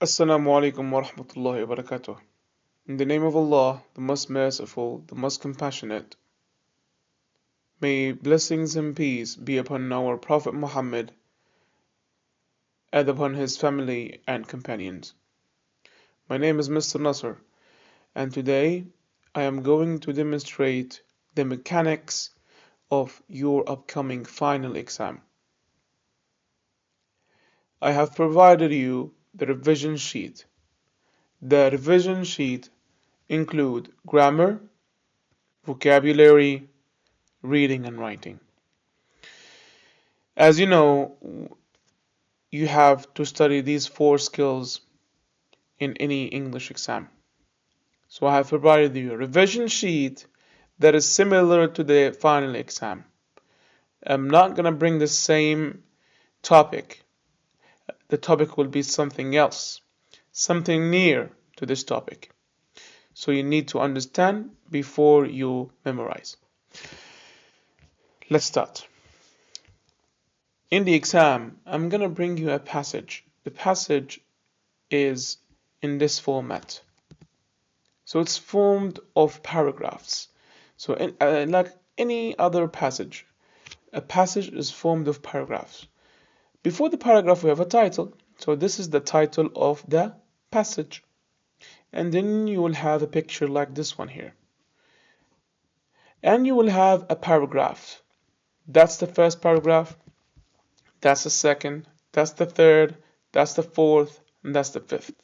Assalamu alaikum wa rahmatullahi wa barakatuh. In the name of Allah, the most merciful, the most compassionate, may blessings and peace be upon our Prophet Muhammad and upon his family and companions. My name is Mr. Nasser, and today I am going to demonstrate the mechanics of your upcoming final exam. I have provided you the revision sheet. The revision sheet include grammar, vocabulary, reading and writing. As you know, you have to study these four skills in any English exam. So I have provided you a revision sheet that is similar to the final exam. I'm not going to bring the same topic. The topic will be something else, something near to this topic. So you need to understand before you memorize. Let's start. In the exam, I'm going to bring you a passage. The passage is in this format. So it's formed of paragraphs. So like any other passage, a passage is formed of paragraphs. Before the paragraph we have a title. So this is the title of the passage. And then you will have a picture like this one here. And you will have a paragraph. That's the first paragraph. That's the second. That's the third. That's the fourth. And that's the fifth.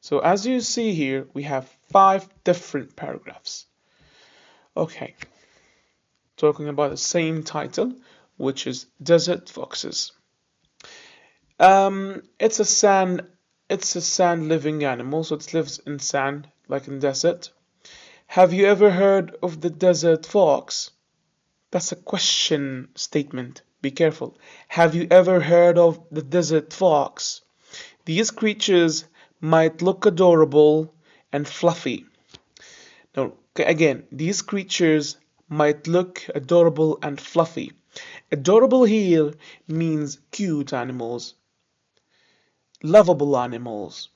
So as you see here, we have 5 different paragraphs. Okay, talking about the same title, which is Desert Foxes. It's a sand living animal, so it lives in sand, like in desert. Have you ever heard of the desert fox? That's a question statement. Be careful. Have you ever heard of the desert fox? These creatures might look adorable and fluffy. Now, again, these creatures might look adorable and fluffy. Adorable here means cute animals, lovable animals.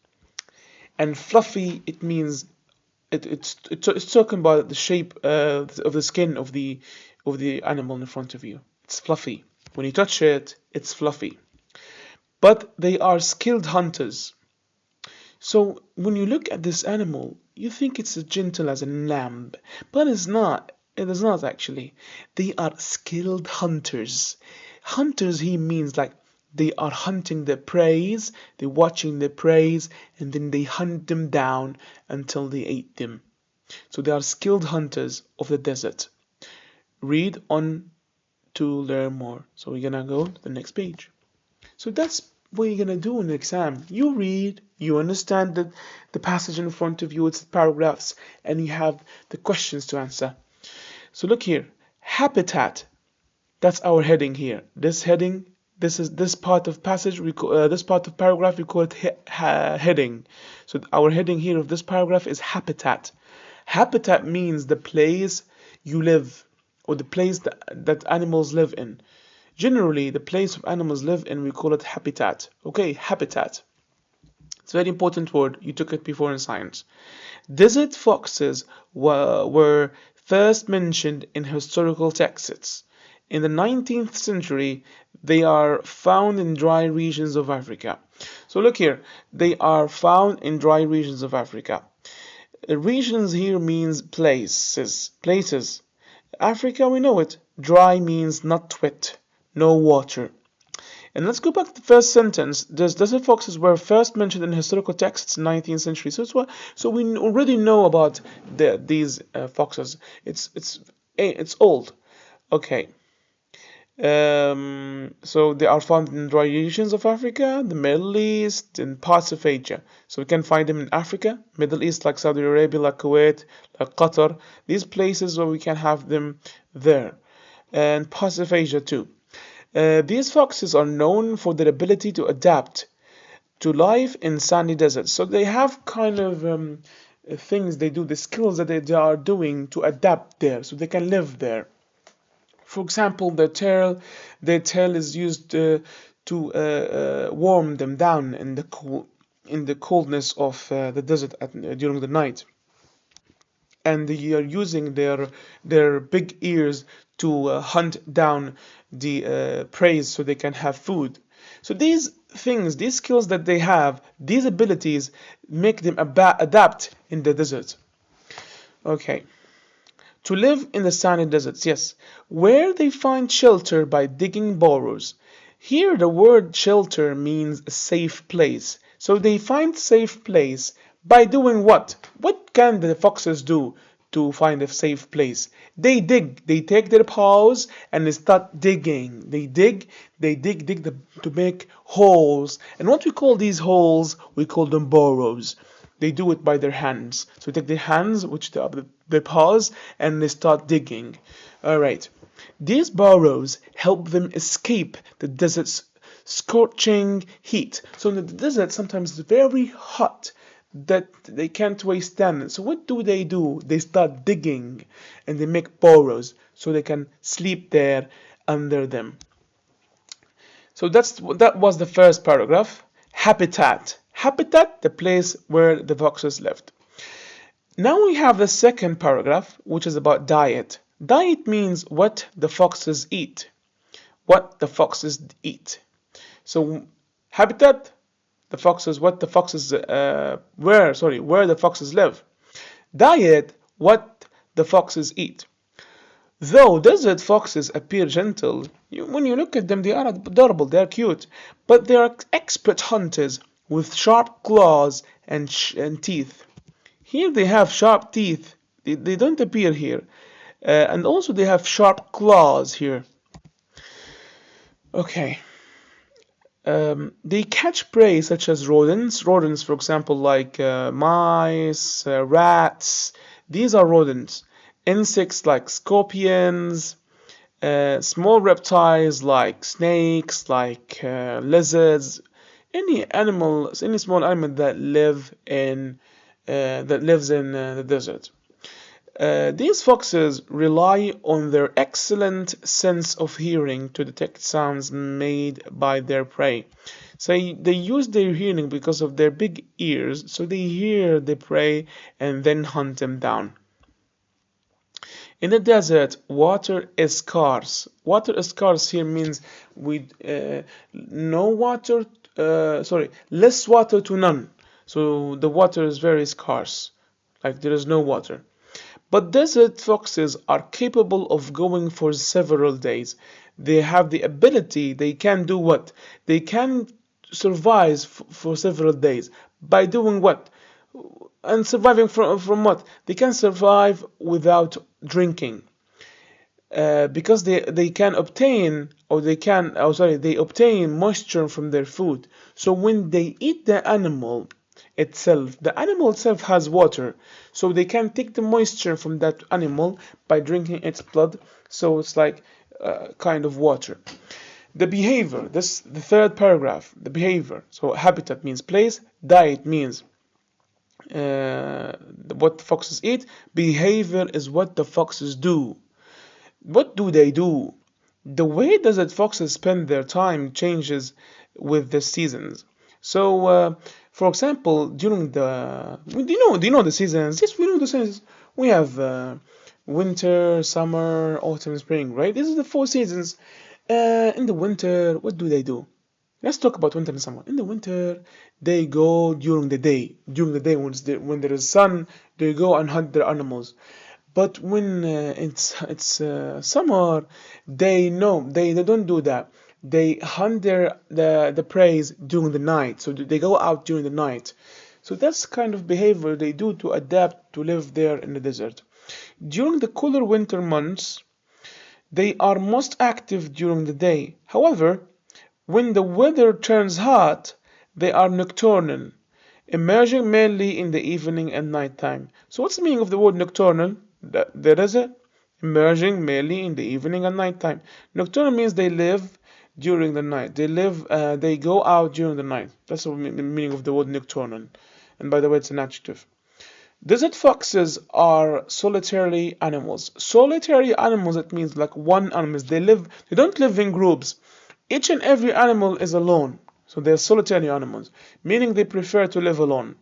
And fluffy, it means it's talking about the shape of the skin of the animal in front of you. It's fluffy. When you touch it, it's fluffy. But they are skilled hunters. So when you look at this animal, you think it's as gentle as a lamb, but it's not. It is not actually. They are skilled hunters. Hunters he means like they are hunting their preys, they're watching their preys, and then they hunt them down until they eat them. So they are skilled hunters of the desert. Read on to learn more. So we're gonna go to the next page. So that's what you're gonna do in the exam. You read, you understand the passage in front of you, it's paragraphs, and you have the questions to answer. So look here, habitat. That's our heading here. This heading, this part of passage, this part of paragraph, we call it heading. So our heading here of this paragraph is habitat. Habitat means the place you live, or the place that animals live in. Generally, the place of animals live in, we call it habitat. Okay, habitat. It's a very important word. You took it before in science. Desert foxes were first mentioned in historical texts. In the 19th century, they are found in dry regions of Africa. So look here, they are found in dry regions of Africa. Regions here means places. Places. Africa, we know it. Dry means not wet, no water. And let's go back to the first sentence. The desert foxes were first mentioned in historical texts in the 19th century. So we already know about these foxes. It's old. Okay. So they are found in dry regions of Africa, the Middle East, and parts of Asia. So we can find them in Africa, Middle East, like Saudi Arabia, like Kuwait, like Qatar. These places where we can have them there, and parts of Asia too. These foxes are known for their ability to adapt to life in sandy deserts. So they have kind of things they do, the skills that they are doing to adapt there, so they can live there. For example, their tail is used to warm them down in the cool. in the coldness of the desert during the night, and they are using their big ears to hunt down the prey so they can have food. So these things, these skills that they have, these abilities make them adapt in the desert. Okay. To live in the sandy deserts, yes, where they find shelter by digging burrows. Here the word shelter means a safe place. So they find safe place by doing what? What can the foxes do to find a safe place? They dig. They take their paws and they start digging. They dig to make holes. And what we call these holes, we call them burrows. They do it by their hands. So take their hands, which their paws, and they start digging. All right. These burrows help them escape the desert's scorching heat. So in the desert, sometimes it's very hot that they can't withstand it. So what do? They start digging and they make burrows so they can sleep there under them. So that was the first paragraph. Habitat. Habitat, the place where the foxes lived. Now we have the second paragraph, which is about diet. Diet means what the foxes eat. What the foxes eat. So habitat, the foxes, what the foxes, where the foxes live. Diet, what the foxes eat. Though desert foxes appear gentle, when you look at them, they are adorable, they are cute, but they are expert hunters with sharp claws and teeth. Here they have sharp teeth, they don't appear here, and also they have sharp claws here. Okay. They catch prey such as rodents, for example, like mice, rats. These are rodents. Insects like scorpions, small reptiles like snakes, like lizards, any small animal that lives in the desert. These foxes rely on their excellent sense of hearing to detect sounds made by their prey. So they use their hearing because of their big ears, so they hear the prey and then hunt them down. In the desert, water is scarce. Water is scarce here means less water to none. So the water is very scarce, like there is no water. But desert foxes are capable of going for several days. They have the ability, they can do what? They can survive for several days. By doing what? And surviving from what? They can survive without drinking. Because they can obtain they obtain moisture from their food. So when they eat the animal itself has water, so they can take the moisture from that animal by drinking its blood, so it's like kind of water. The behavior, the third paragraph, the behavior. So habitat means place, diet means what the foxes eat, behavior is what the foxes do. What do they do? The way desert foxes spend their time changes with the seasons. So, for example, during do you know the seasons? Yes, we know the seasons. We have winter, summer, autumn, spring, right? These are the 4 seasons. In the winter, what do they do? Let's talk about winter and summer. In the winter, they go during the day. During the day, when there is sun, they go and hunt their animals. But when it's summer, they don't do that. They hunt the prey during the night. So they go out during the night. So that's kind of behavior they do to adapt to live there in the desert. During the cooler winter months, they are most active during the day. However, when the weather turns hot, they are nocturnal, emerging mainly in the evening and nighttime. So what's the meaning of the word nocturnal? There is it. Emerging mainly in the evening and nighttime. Nocturnal means they live during the night. They go out during the night. That's the meaning of the word nocturnal. And by the way, it's an adjective. Desert foxes are solitary animals. Solitary animals, it means like one animal. They don't live in groups. Each and every animal is alone. So they're solitary animals, meaning they prefer to live alone.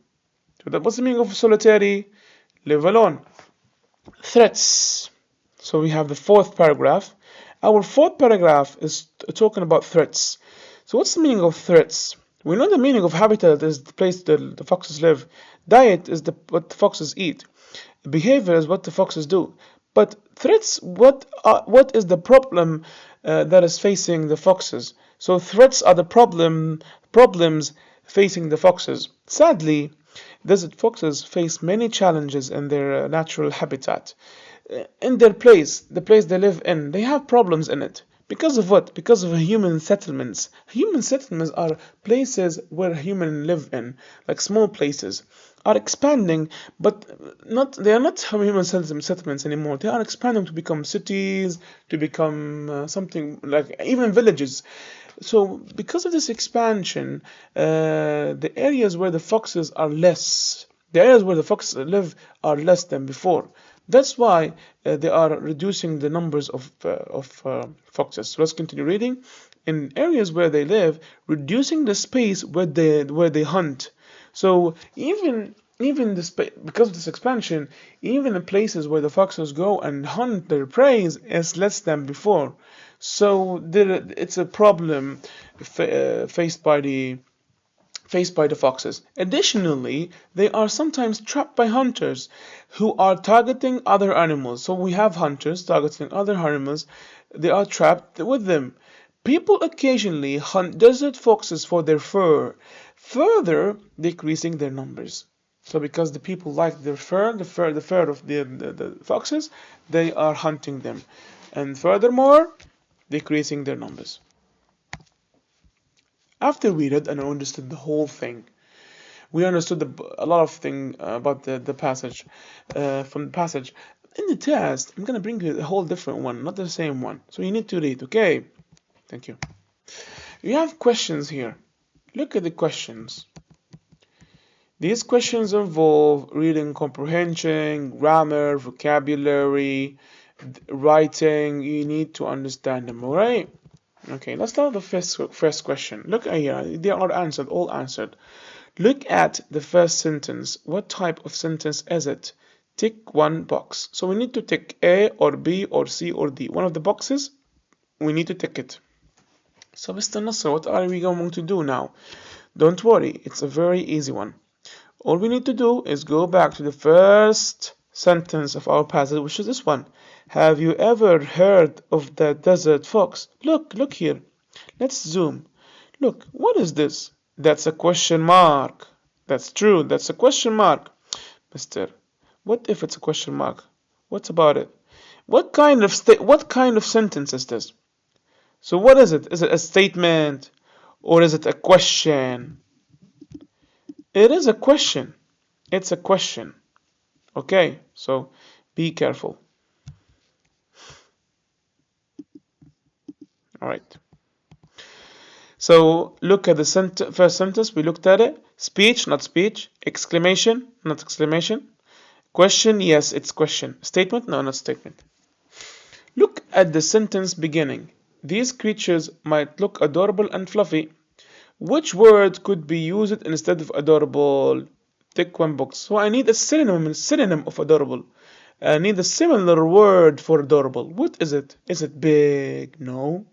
So what's the meaning of solitary? Live alone. Threats. So we have the fourth paragraph. Our fourth paragraph is talking about threats. So what's the meaning of threats? We know the meaning of habitat is the place that the foxes live. Diet is what the foxes eat. Behavior is what the foxes do. But threats, what is the problem that is facing the foxes? So threats are the problems facing the foxes. Sadly, desert foxes face many challenges in their natural habitat. In their place, the place they live in, they have problems in it. Because of what? Because of human settlements. Human settlements are places where humans live in, like small places, are expanding, but not they are not human settlements anymore. They are expanding to become cities, to become something like even villages. So because of this expansion, the areas where the foxes are less, the areas where the foxes live are less than before. That's why they are reducing the numbers of foxes. So let's continue reading. In areas where they live, reducing the space where they hunt. So even because of this expansion, even the places where the foxes go and hunt their prey is less than before. So it's a problem faced by the foxes. Additionally, they are sometimes trapped by hunters who are targeting other animals. So we have hunters targeting other animals, they are trapped with them. People occasionally hunt desert foxes for their fur, further decreasing their numbers. So because the people like their fur, the fur of the foxes, they are hunting them. And furthermore, decreasing their numbers. After we read and understood the whole thing, we understood a lot of things about the passage, from the passage. In the test, I'm gonna bring you a whole different one, not the same one. So you need to read, okay? Thank you. You have questions here. Look at the questions. These questions involve reading comprehension, grammar, vocabulary, writing. You need to understand them, alright? Okay, let's start with the first question. Look at here, they are answered, all answered. Look at the first sentence. What type of sentence is it? Tick one box. So we need to tick A or B or C or D. One of the boxes, we need to tick it. So Mr. Nasser, what are we going to do now? Don't worry, it's a very easy one. All we need to do is go back to the first sentence of our passage, which is this one. Have you ever heard of the desert fox? Look here. Let's zoom. Look, what is this? That's a question mark. That's true, that's a question mark. Mister, what if it's a question mark? What about it? What kind of sentence is this? So what is it? Is it a statement or is it a question? It is a question. It's a question. Okay, so be careful. All right. So look at the first sentence. We looked at it. Speech, not speech. Exclamation, not exclamation. Question, yes, it's question. Statement, no, not statement. Look at the sentence beginning. These creatures might look adorable and fluffy. Which word could be used instead of adorable? Tick one box. So I need a synonym of adorable. I need a similar word for adorable. What is it? Is it big? No.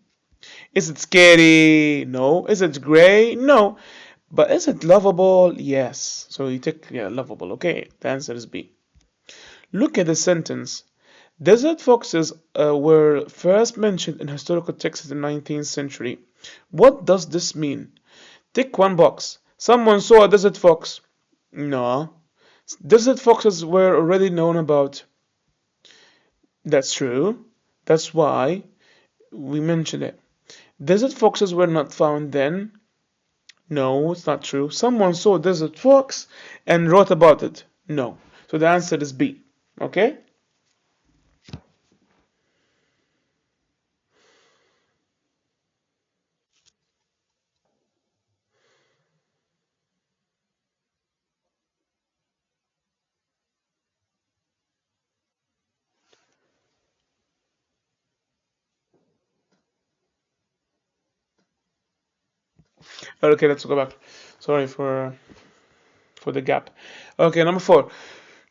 Is it scary? No. Is it gray? No. But is it lovable? Yes. So you take, yeah, lovable. Okay, the answer is B. Look at the sentence. Desert foxes were first mentioned in historical texts in the 19th century. What does this mean? Tick one box. Someone saw a desert fox. No. Desert foxes were already known about. That's true. That's why we mentioned it. Desert foxes were not found then. No, it's not true. Someone saw a desert fox and wrote about it. No. So the answer is B. Okay? Okay, let's go back. Sorry for the gap. Okay, number 4.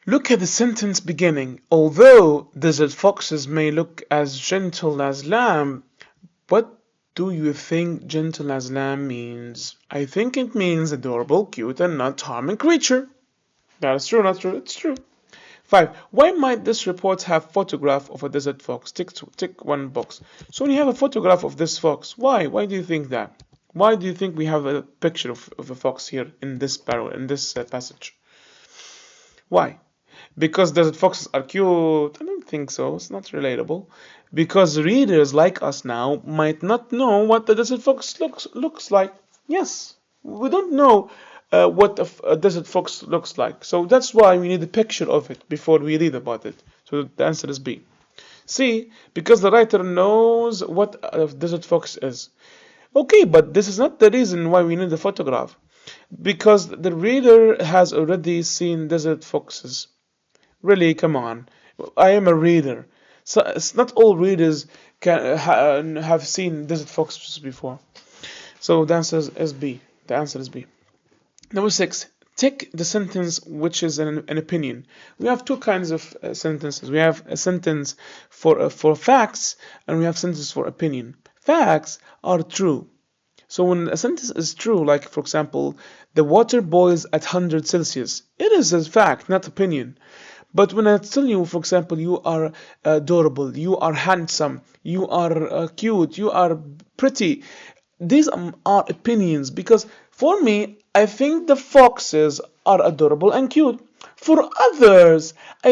Look at the sentence beginning. Although desert foxes may look as gentle as lamb, what do you think gentle as lamb means? I think it means adorable, cute, and not harming creature. That is true, not true. It's true. 5. Why might this report have photograph of a desert fox? Tick one box. So when you have a photograph of this fox, why? Why do you think that? Why do you think we have a picture of a fox here in this passage? Why? Because desert foxes are cute? I don't think so. It's not relatable. Because readers like us now might not know what the desert fox looks like. Yes, we don't know what a desert fox looks like. So that's why we need a picture of it before we read about it. So the answer is B. C, because the writer knows what a desert fox is. Okay, but this is not the reason why we need the photograph. Because the reader has already seen desert foxes. Really, come on. I am a reader. So it's not all readers can have seen desert foxes before. So the answer is B. The answer is B. Number 6. Tick the sentence which is an opinion. We have two kinds of sentences. We have a sentence for facts, and we have sentences for opinion. Facts are true. So when a sentence is true, like for example, the water boils at 100 Celsius, it is a fact, not opinion. But when I tell you, for example, you are adorable, you are handsome, you are cute, you are pretty, these are opinions, because for me, I think the foxes are adorable and cute. For others, for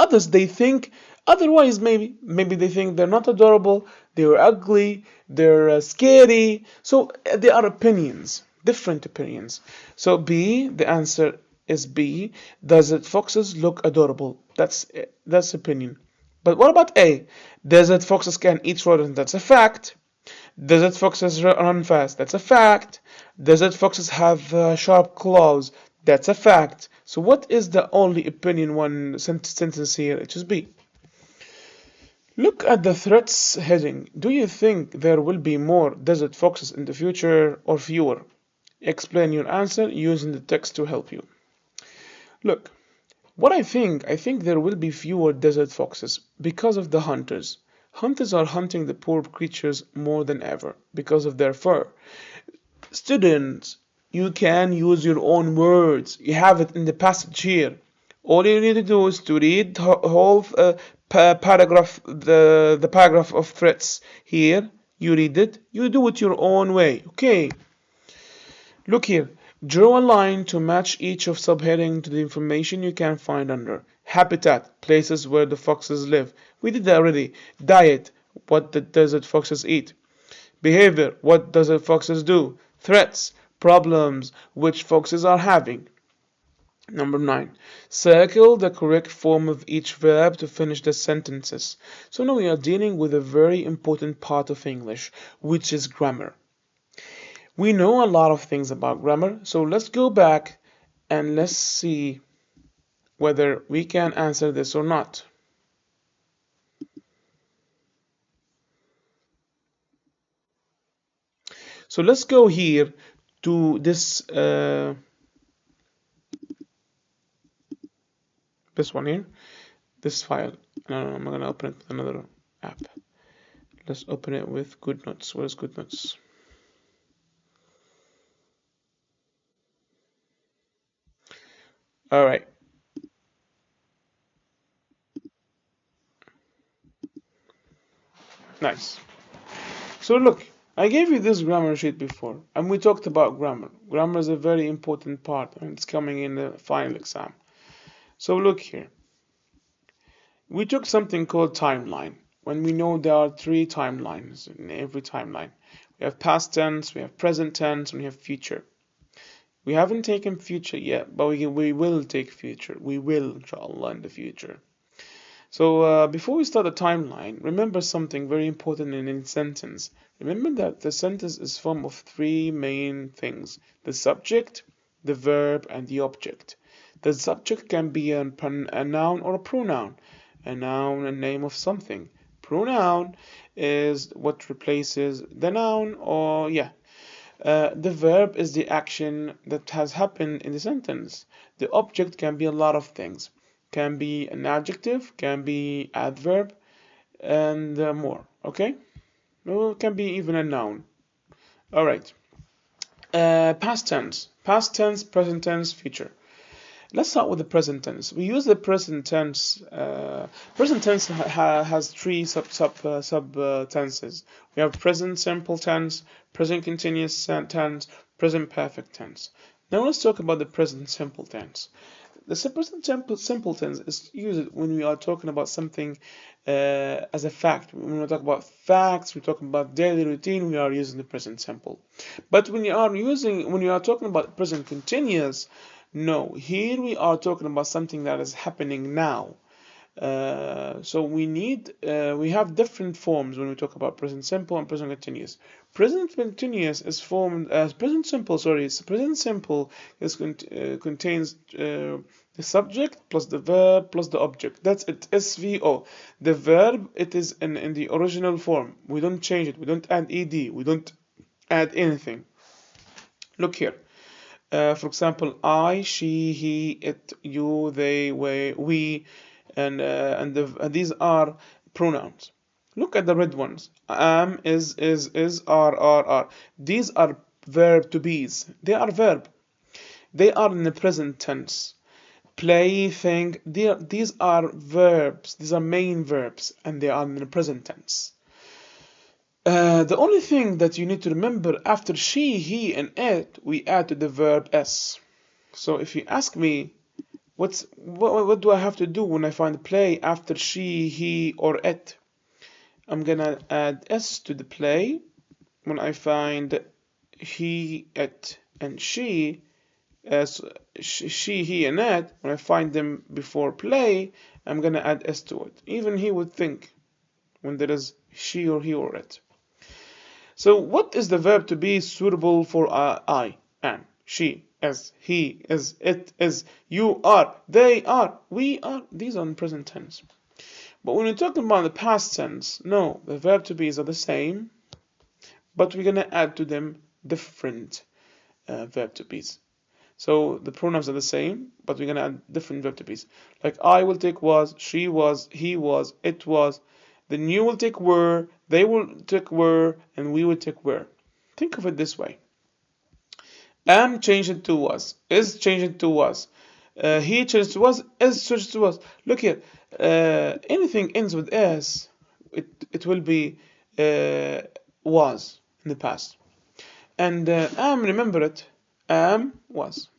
others, they think otherwise. Maybe they think they're not adorable, they're ugly, they're scary. So they are opinions, different opinions. So B, the answer is B. Desert foxes look adorable. That's opinion. But what about A? Desert foxes can eat rodents. That's a fact. Desert foxes run fast. That's a fact. Desert foxes have sharp claws. That's a fact. So what is the only opinion one sentence here? It should be. Look at the threats heading. Do you think there will be more desert foxes in the future or fewer? Explain your answer using the text to help you. Look, I think there will be fewer desert foxes because of the hunters. Hunters are hunting the poor creatures more than ever because of their fur. Students, you can use your own words. You have it in the passage here. All you need to do is to read the whole paragraph, the paragraph of threats here. You read it. You do it your own way. Okay. Look here. Draw a line to match each of subheading to the information you can find under. Habitat, places where the foxes live. We did that already. Diet, what the desert foxes eat. Behavior, what desert foxes do. Threats, problems which foxes are having. Number 9. Circle the correct form of each verb to finish the sentences. So now we are dealing with a very important part of English, which is grammar. We know a lot of things about grammar, so let's go back and let's see whether we can answer this or not. So let's go here to this one here, this file. No, I'm gonna open it with another app. Let's open it with GoodNotes. Where's GoodNotes? All right. Nice. So look, I gave you this grammar sheet before, and we talked about grammar. Grammar is a very important part, and it's coming in the final exam. So look here. We took something called timeline. When we know there are 3 timelines in every timeline. We have past tense, we have present tense, and we have future. We haven't taken future yet, but we will take future. We will, inshallah, in the future. So before we start the timeline, remember something very important in a sentence. Remember that the sentence is formed of 3 main things: the subject, the verb, and the object. The subject can be a noun or a pronoun. A noun, a name of something. Pronoun is what replaces the noun, or yeah. The verb is the action that has happened in the sentence. The object can be a lot of things. Can be an adjective, can be adverb, and more. Okay? Or it can be even a noun. All right. Past tense. Past tense, present tense, future. Let's start with the present tense. We use the present tense. Present tense has three sub tenses. We have present simple tense, present continuous tense, present perfect tense. Now let's talk about the present simple tense. The present simple tense is used when we are talking about something as a fact. When we talk about facts, we talk about daily routine, we are using the present simple. But when you are talking about present continuous, no, here we are talking about something that is happening now. So we have different forms when we talk about present simple and present continuous. Present continuous is formed as present simple. Sorry, present simple contains the subject plus the verb plus the object. That's it. SVO. The verb, it is in the original form. We don't change it. We don't add ed. We don't add anything. Look here. For example, I, she, he, it, you, they, we, and these are pronouns. Look at the red ones. Am, is, are. These are verb to be's. They are verb. They are in the present tense. Play, think. These are verbs. These are main verbs, and they are in the present tense. The only thing that you need to remember, after she, he, and it, we add to the verb s. So if you ask me, what do I have to do when I find play after she, he, or it? I'm gonna add s to the play. When I find he, it, and she, she, he, and it, when I find them before play, I'm gonna add s to it. Even he would think when there is she or he or it. So what is the verb to be suitable for I, am, she, is, he, is, it, is, you are, they are, we are? These are in present tense. But when we're talking about the past tense, no, the verb to be's are the same, but we're gonna add to them different verb to be's. So the pronouns are the same, but we're gonna add different verb to be's. Like I will take was, she was, he was, it was. Then you will take were, they will take were, and we will take were. Think of it this way. Am changed to was, is changed to was, he changed to was, is changed to was. Look here, anything ends with s, it will be was in the past. And am, remember it, am, was.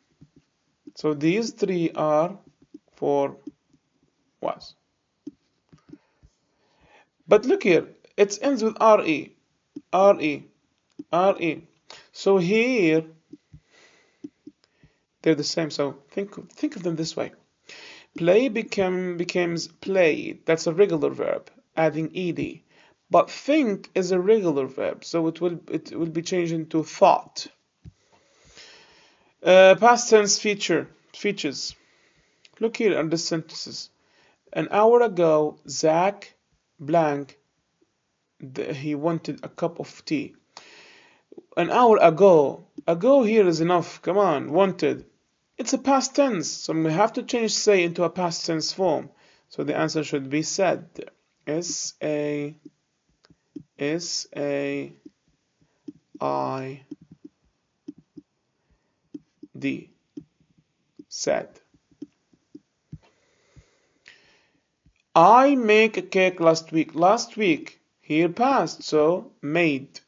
So these three are for was. But look here, it ends with re, re, re. So here they're the same. So think of them this way. Play becomes played. That's a regular verb, adding ed. But think is a regular verb, so it will be changed into thought. Past tense features. Look here at the sentences. An hour ago, Zach blank, he wanted a cup of tea. An hour ago here is enough. Come on, wanted. It's a past tense, so we have to change say into a past tense form. So the answer should be said. S-A-I-D. Said. I make a cake last week. Last week, here past, so made.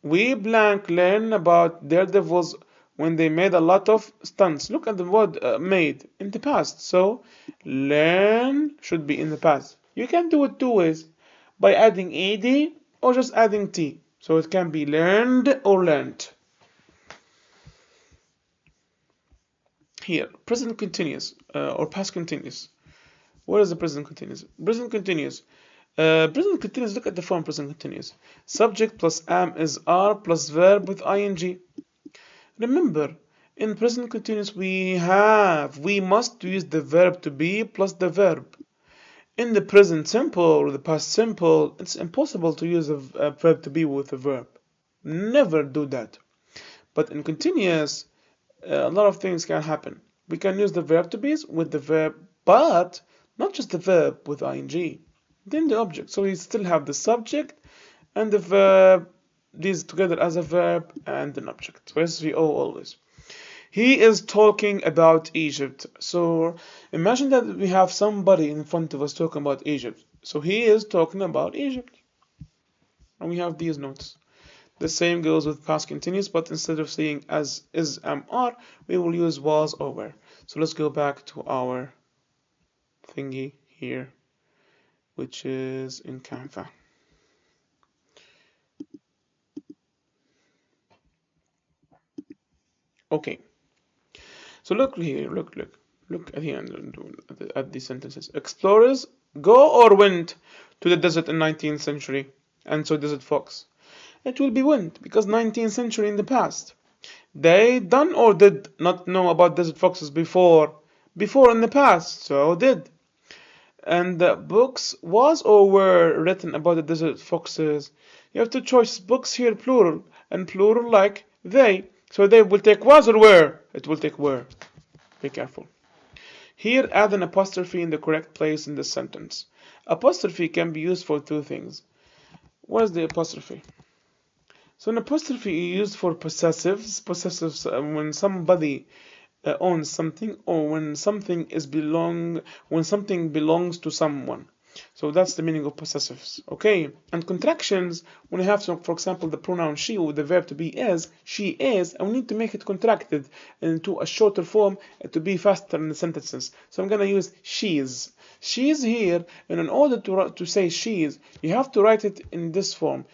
We blank learn about daredevils when they made a lot of stunts. Look at the word made in the past. So learn should be in the past. You can do it two ways, by adding ed or just adding t. So it can be learned or learned. Here, present continuous or past continuous. What is the present continuous? Present continuous. Present continuous, look at the form present continuous. Subject plus am is are plus verb with ing. Remember, in present continuous we must use the verb to be plus the verb. In the present simple or the past simple, it's impossible to use a verb to be with a verb. Never do that. But in continuous, a lot of things can happen. We can use the verb to be with the verb, but not just the verb with ing. Then the object. So we still have the subject and the verb, these together as a verb and an object. So SVO always. He is talking about Egypt. So imagine that we have somebody in front of us talking about Egypt. So he is talking about Egypt. And we have these notes. The same goes with past continuous, but instead of saying as, is, am, are, we will use was or were. So let's go back to our thingy here, which is in Canva. Okay. So look here, look at the end, at the sentences. Explorers go or went to the desert in 19th century, and so does it Fox. It will be went because 19th century in the past. They done or did not know about desert foxes before in the past, so did. And the books was or were written about the desert foxes. You have two choices, books here plural, and plural like they. So they will take was or were. It will take were. Be careful. Here add an apostrophe in the correct place in the sentence. Apostrophe can be used for two things. What is the apostrophe? So an apostrophe is used for possessives. Possessives when somebody owns something, or when something belongs to someone. So that's the meaning of possessives. Okay, and contractions when you have, for example, the pronoun she with the verb to be is, she is, and we need to make it contracted into a shorter form to be faster in the sentences. So I'm gonna use she's. She's here, and in order to say she's, you have to write it in this form: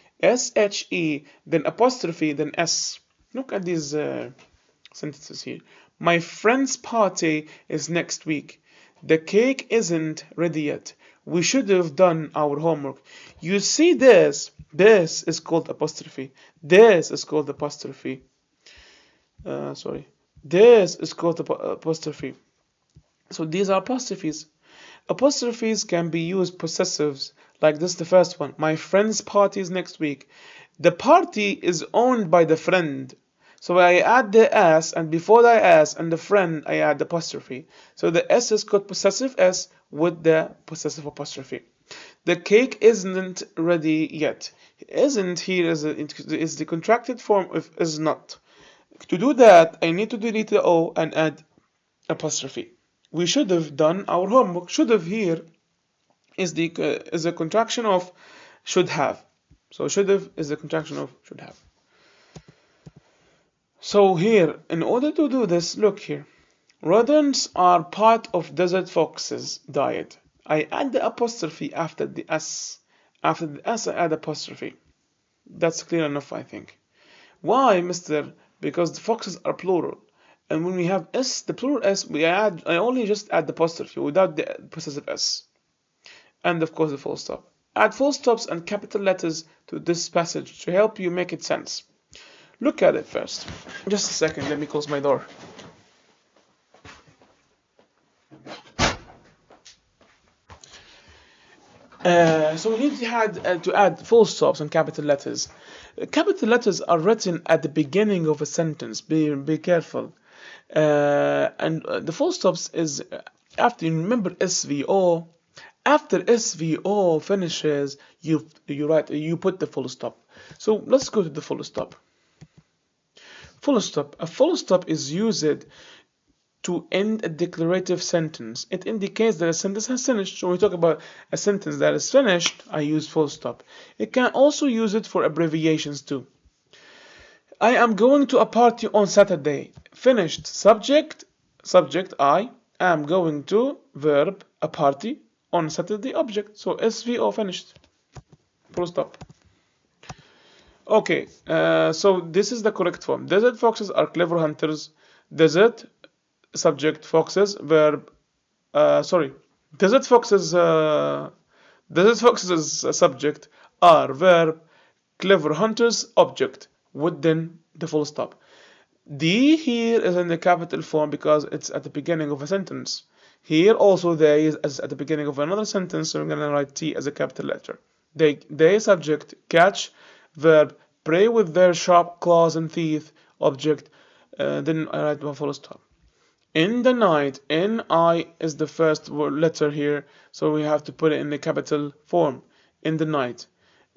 she, then apostrophe, then s. Look at these sentences here. My friend's party is next week. The cake isn't ready yet. We should have done our homework. You see this is called apostrophe. This is called apostrophe. This is called apostrophe. So these are apostrophes. Apostrophes can be used possessives, like this, the first one. My friend's party is next week. The party is owned by the friend. So I add the s, and before the s and the friend, I add the apostrophe. So the s is called possessive s with the possessive apostrophe. The cake isn't ready yet. Isn't here is the contracted form of is not. To do that, I need to delete the o and add apostrophe. We should have done our homework. Should have here is a contraction of should have. So should have is the contraction of should have. So here, in order to do this, look here. Rodents are part of desert fox's diet. I add the apostrophe after the s. After the s, I add apostrophe. That's clear enough, I think. Why, mister? Because the foxes are plural. And when we have s, the plural s, I only just add the apostrophe without the possessive s. And of course the full stop. Add full stops and capital letters to this passage to help you make it sense. Look at it first. Just a second, let me close my door. So we need to add full stops and capital letters. Capital letters are written at the beginning of a sentence. Be careful. And the full stops is after, you remember SVO. After SVO finishes, you put the full stop. So let's go to the full stop. Full stop. A full stop is used to end a declarative sentence. It indicates that a sentence has finished. So when we talk about a sentence that is finished, I use full stop. It can also use it for abbreviations too. I am going to a party on Saturday. Finished. Subject, I am going to, verb, a party on Saturday, object. So SVO, finished. Full stop. Okay, so this is the correct form. Desert foxes are clever hunters. Desert, subject, foxes, verb. Desert foxes is subject, are verb, clever hunters, object, with then the full stop. D here is in the capital form because it's at the beginning of a sentence. Here also they is as at the beginning of another sentence, so I'm gonna write T as a capital letter. They subject, catch, verb, prey with their sharp claws and teeth, object, then I write one full stop. In the night, N-I is the first letter here, so we have to put it in the capital form. In the night.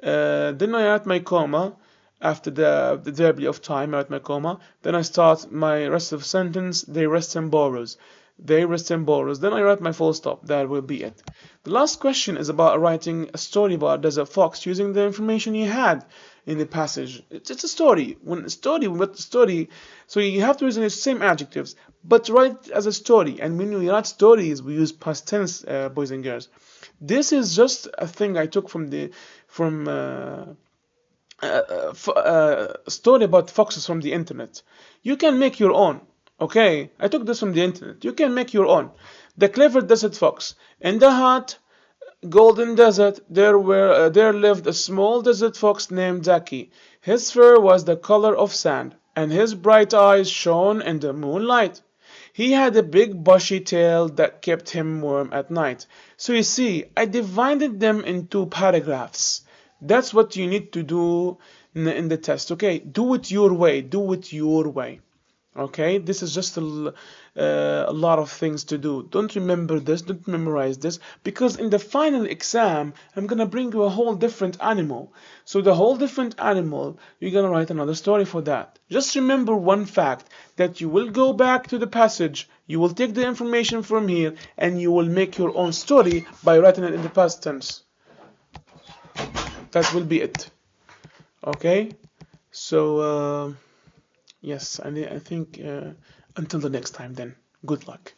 Then I add my comma after the verb of time. I add my comma. Then I start my rest of the sentence. They rest and borrows. They rest and borrows. Then I write my full stop. That will be it. The last question is about writing a story about Desert Fox using the information you had in the passage. It's a story. So you have to use the same adjectives, but write as a story. And when we write stories, we use past tense, boys and girls. This is just a thing I took from story about foxes from the internet. You can make your own. Okay, I took this from the internet. You can make your own. The clever desert fox. In the hot golden desert, there lived a small desert fox named Zaki. His fur was the color of sand, and his bright eyes shone in the moonlight. He had a big bushy tail that kept him warm at night. So you see, I divided them into paragraphs. That's what you need to do in the test. Okay, do it your way. Do it your way. Okay, this is just a lot of things to do. Don't remember this, don't memorize this, because in the final exam, I'm gonna bring you a whole different animal. So the whole different animal, you're gonna write another story for that. Just remember one fact, that you will go back to the passage, you will take the information from here, and you will make your own story by writing it in the past tense. That will be it. Okay, so yes, I think until the next time then, good luck.